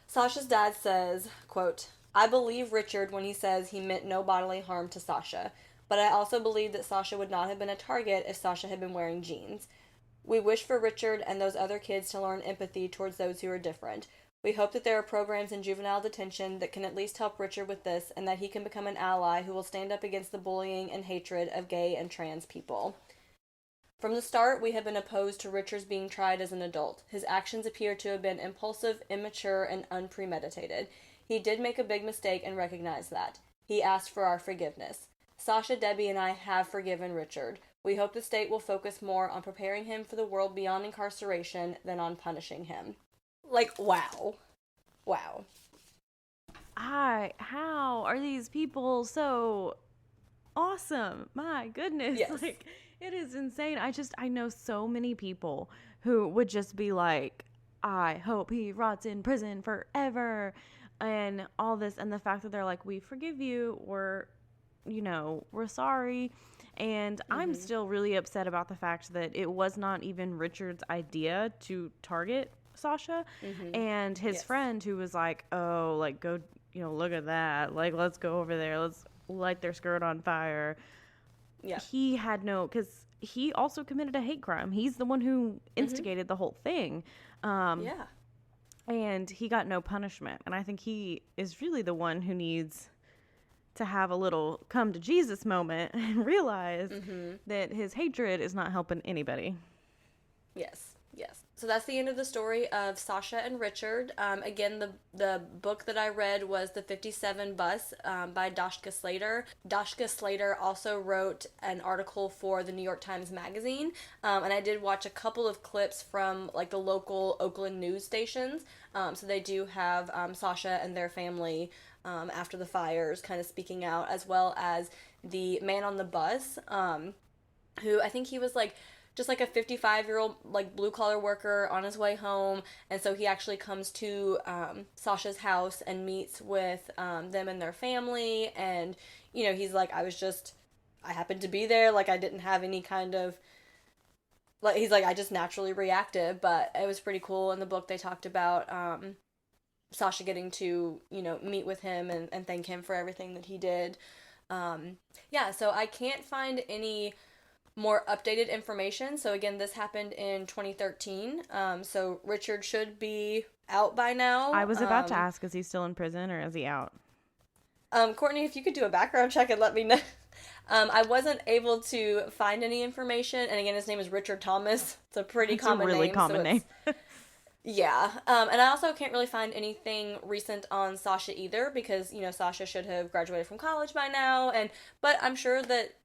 Sasha's dad says, quote, I believe Richard when he says he meant no bodily harm to Sasha. But I also believe that Sasha would not have been a target if Sasha had been wearing jeans. We wish for Richard and those other kids to learn empathy towards those who are different. We hope that there are programs in juvenile detention that can at least help Richard with this and that he can become an ally who will stand up against the bullying and hatred of gay and trans people. From the start, we have been opposed to Richard's being tried as an adult. His actions appear to have been impulsive, immature, and unpremeditated. He did make a big mistake and recognized that. He asked for our forgiveness. Sasha, Debbie, and I have forgiven Richard. We hope the state will focus more on preparing him for the world beyond incarceration than on punishing him. Like, wow. Wow. How are these people so awesome? My goodness. Yes. Like, It is insane. I know so many people who would just be like, I hope he rots in prison forever and all this. And the fact that they're like, we forgive you, we're sorry. And I'm still really upset about the fact that it was not even Richard's idea to target Sasha. And his friend who was like, oh, like, go, look at that. Like, let's go over there. Let's light their skirt on fire. Yeah. He had because he also committed a hate crime. He's the one who instigated the whole thing. And he got no punishment. And I think he is really the one who needs to have a little come to Jesus moment and realize that his hatred is not helping anybody. Yes. So that's the end of the story of Sasha and Richard. Again, the book that I read was The 57 Bus by Dashka Slater. Dashka Slater also wrote an article for the New York Times Magazine, and I did watch a couple of clips from like the local Oakland news stations. So they do have Sasha and their family after the fires kind of speaking out, as well as the man on the bus, who I think he was like just like a 55-year-old like blue-collar worker on his way home, and so he actually comes to Sasha's house and meets with them and their family, and he's like, I happened to be there, like I didn't have any kind of, like, he's like, I just naturally reacted, but it was pretty cool. In the book they talked about Sasha getting to meet with him and thank him for everything that he did. So I can't find any more updated information. So again, this happened in 2013. So Richard should be out by now. I was about to ask, is he still in prison or is he out? Courtney, if you could do a background check and let me know. I wasn't able to find any information. And again, his name is Richard Thomas. It's a pretty common name. It's a really common name. Yeah. And I also can't really find anything recent on Sasha either, because, Sasha should have graduated from college by now. But I'm sure that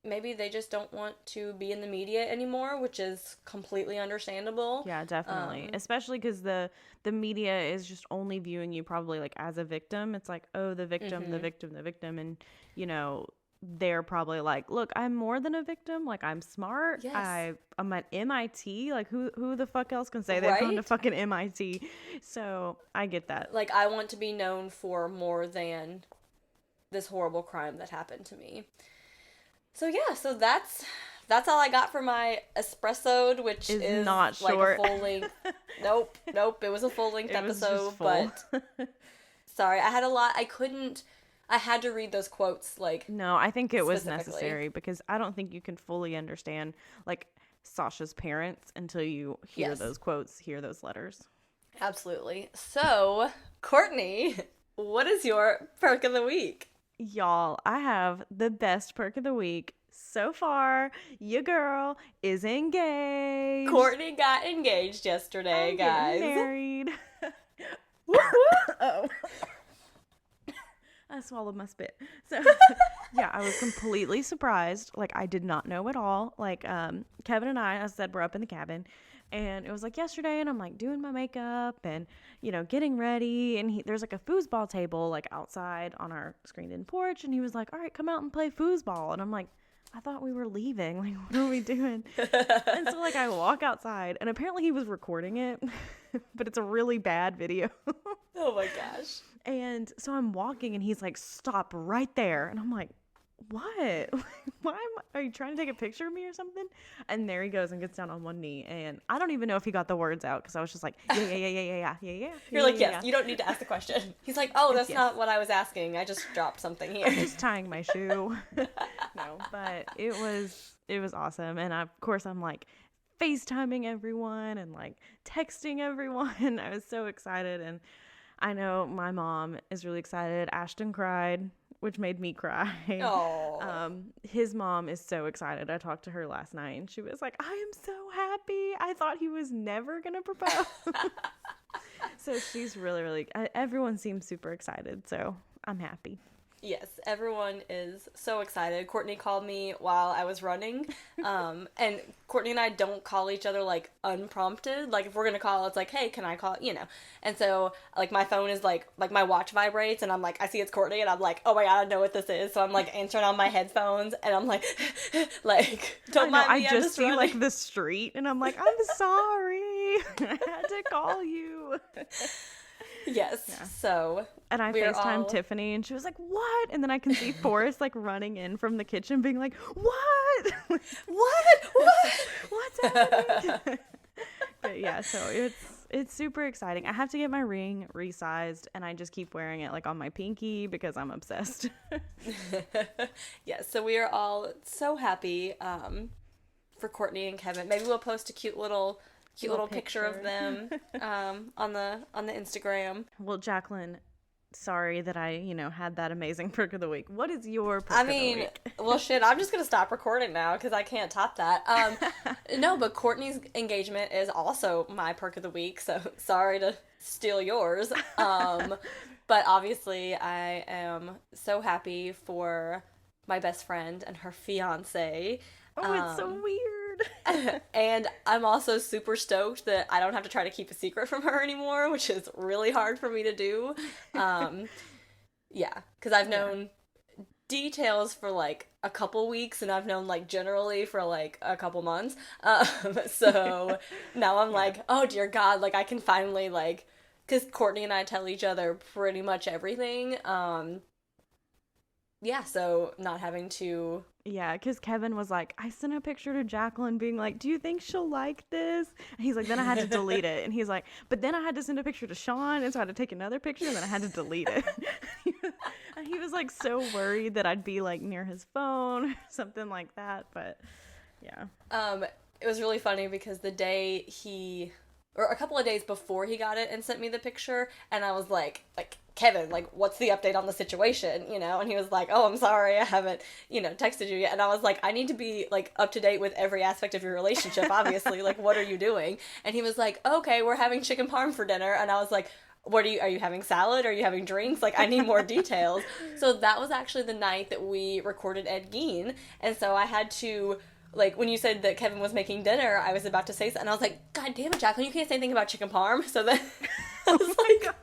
maybe they just don't want to be in the media anymore, which is completely understandable. Yeah, definitely. Especially because the media is just only viewing you probably like as a victim. It's like, oh, the victim, the victim, the victim. And, they're probably like, look, I'm more than a victim. Like, I'm smart. Yes. I'm at MIT. Like, who the fuck else can say they've gone to fucking MIT? So I get that. Like, I want to be known for more than this horrible crime that happened to me. So yeah, so that's all I got for my espressode, which is not like short. A full length. Nope, it was a full length episode, but sorry, I had a lot. I had to read those quotes No, I think it was necessary because I don't think you can fully understand like Sasha's parents until you hear those quotes, hear those letters. Absolutely. So, Courtney, what is your perk of the week? Y'all, I have the best perk of the week so far. Your girl is engaged. Courtney got engaged yesterday, guys. Married. Oh. I swallowed my spit. So, yeah, I was completely surprised. Like, I did not know at all. Like, Kevin and I, as I said, we're up in the cabin. And it was like yesterday, and I'm like doing my makeup and, getting ready. And there's like a foosball table like outside on our screened-in porch. And he was like, all right, come out and play foosball. And I'm like, I thought we were leaving. Like, what are we doing? And so like I walk outside, and apparently he was recording it, but it's a really bad video. Oh my gosh. And so I'm walking, and he's like, stop right there. And I'm like, what? Are you trying to take a picture of me or something? And there he goes and gets down on one knee. And I don't even know if he got the words out, because I was just like, yeah. You're like, yes, you don't need to ask the question. He's like, oh, that's not what I was asking. I just dropped something here. I'm just tying my shoe. No, but it was awesome. And of course I'm like FaceTiming everyone and like texting everyone. I was so excited. And I know my mom is really excited. Ashton cried, which made me cry. Oh. His mom is so excited. I talked to her last night, and she was like, I am so happy. I thought he was never going to propose. So she's really, really, everyone seems super excited. So I'm happy. Yes, everyone is so excited. Courtney called me while I was running, and Courtney and I don't call each other, like, unprompted. Like, if we're gonna call, it's like, hey, can I call, And so, like, my phone is, like, my watch vibrates, and I'm like, I see it's Courtney, and I'm like, oh my god, I know what this is. So I'm, like, answering on my headphones, and I'm like, like, don't mind me, I just see, running. like, the street, and I'm like, I'm sorry. I had to call you. Yes, yeah. So and I FaceTimed Tiffany, and she was like, what? And then I can see Forrest, like, running in from the kitchen being like, what? What's happening? But yeah, so it's super exciting. I have to get my ring resized, and I just keep wearing it, like, on my pinky because I'm obsessed. Yes, so we are all so happy for Courtney and Kevin. Maybe we'll post a cute little picture of them on the Instagram. Well, Jaclyn, sorry that I, had that amazing perk of the week. What is your perk of the week? Well, shit, I'm just going to stop recording now because I can't top that. No, but Courtney's engagement is also my perk of the week, so sorry to steal yours. But obviously I am so happy for my best friend and her fiance. Oh, it's so weird. And I'm also super stoked that I don't have to try to keep a secret from her anymore, which is really hard for me to do. Yeah, because I've known details for, like, a couple weeks, and I've known, like, generally for, like, a couple months. So now I'm like, oh, dear God, like, I can finally, like, because Courtney and I tell each other pretty much everything. Yeah, so not having to... Yeah, because Kevin was like, I sent a picture to Jaclyn being like, do you think she'll like this? And he's like, then I had to delete it. And he's like, but then I had to send a picture to Sean, and so I had to take another picture, and then I had to delete it. And he was, like, so worried that I'd be, like, near his phone or something like that, but yeah. It was really funny because the day or a couple of days before he got it and sent me the picture, and I was like, Kevin, like, what's the update on the situation, And he was like, oh, I'm sorry, I haven't, texted you yet. And I was like, I need to be, like, up to date with every aspect of your relationship, obviously. Like, what are you doing? And he was like, okay, we're having chicken parm for dinner. And I was like, are you having salad? Are you having drinks? Like, I need more details. So that was actually the night that we recorded Ed Gein. And so I had to... Like, when you said that Kevin was making dinner, I was about to say something, and I was like, God damn it, Jaclyn, you can't say anything about chicken parm. So then I was God.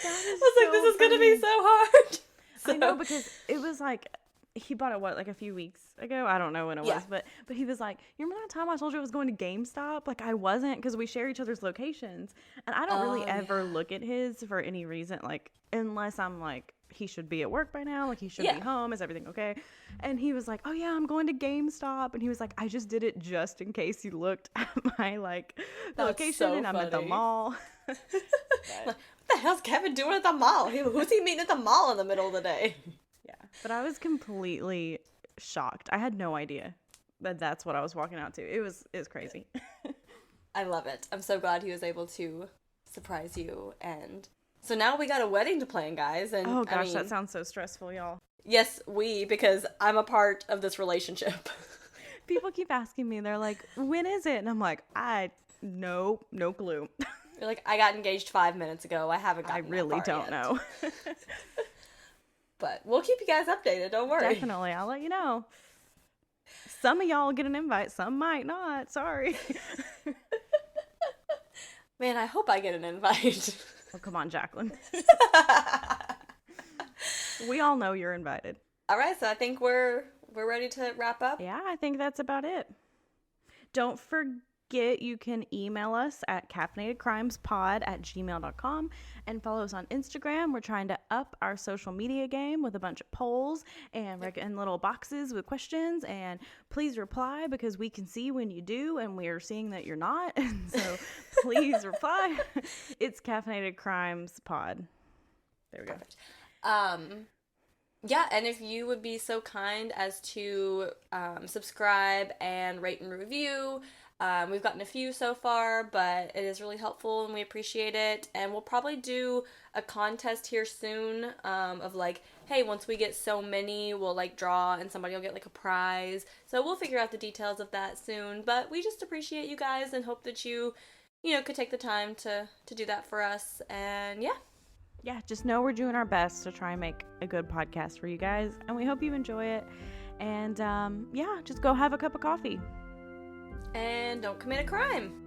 This is going to be so hard. So. I know, because it was like, he bought it, like a few weeks ago? I don't know when it was, but he was like, you remember that time I told you I was going to GameStop? Like, I wasn't, because we share each other's locations, and I don't really ever look at his for any reason, like, unless I'm like, he should be at work by now, like, he should be home, is everything okay? And he was like, oh yeah, I'm going to GameStop, and he was like, I just did it just in case you looked at my, like, location, so and I'm at the mall. Like, what the hell's Kevin doing at the mall? Who's he meeting at the mall in the middle of the day? Yeah, but I was completely shocked. I had no idea that that's what I was walking out to. It was crazy. I love it. I'm so glad he was able to surprise you, and so now we got a wedding to plan, guys. And oh gosh, that sounds so stressful, y'all. Yes, because I'm a part of this relationship. People keep asking me, they're like, when is it? And I'm like, no clue. You're like, I got engaged 5 minutes ago. I haven't gotten I really don't know. But we'll keep you guys updated. Don't worry. Definitely. I'll let you know. Some of y'all will get an invite. Some might not. Sorry. Man, I hope I get an invite. Oh, come on, Jaclyn. We all know you're invited. All right, so I think we're ready to wrap up. Yeah, I think that's about it. Don't forget you can email us at caffeinatedcrimespod@gmail.com and follow us on Instagram. We're trying to up our social media game with a bunch of polls and little boxes with questions, and please reply because we can see when you do and we are seeing that you're not. And so please reply. It's Caffeinated Crimes Pod. There we go. Perfect. Yeah, and if you would be so kind as to subscribe and rate and review. We've gotten a few so far, but it is really helpful and we appreciate it. And we'll probably do a contest here soon of like, hey, once we get so many, we'll like draw and somebody will get like a prize. So we'll figure out the details of that soon. But we just appreciate you guys and hope that you could take the time to do that for us. And yeah. Yeah, just know we're doing our best to try and make a good podcast for you guys, and we hope you enjoy it. And yeah, just go have a cup of coffee. And don't commit a crime.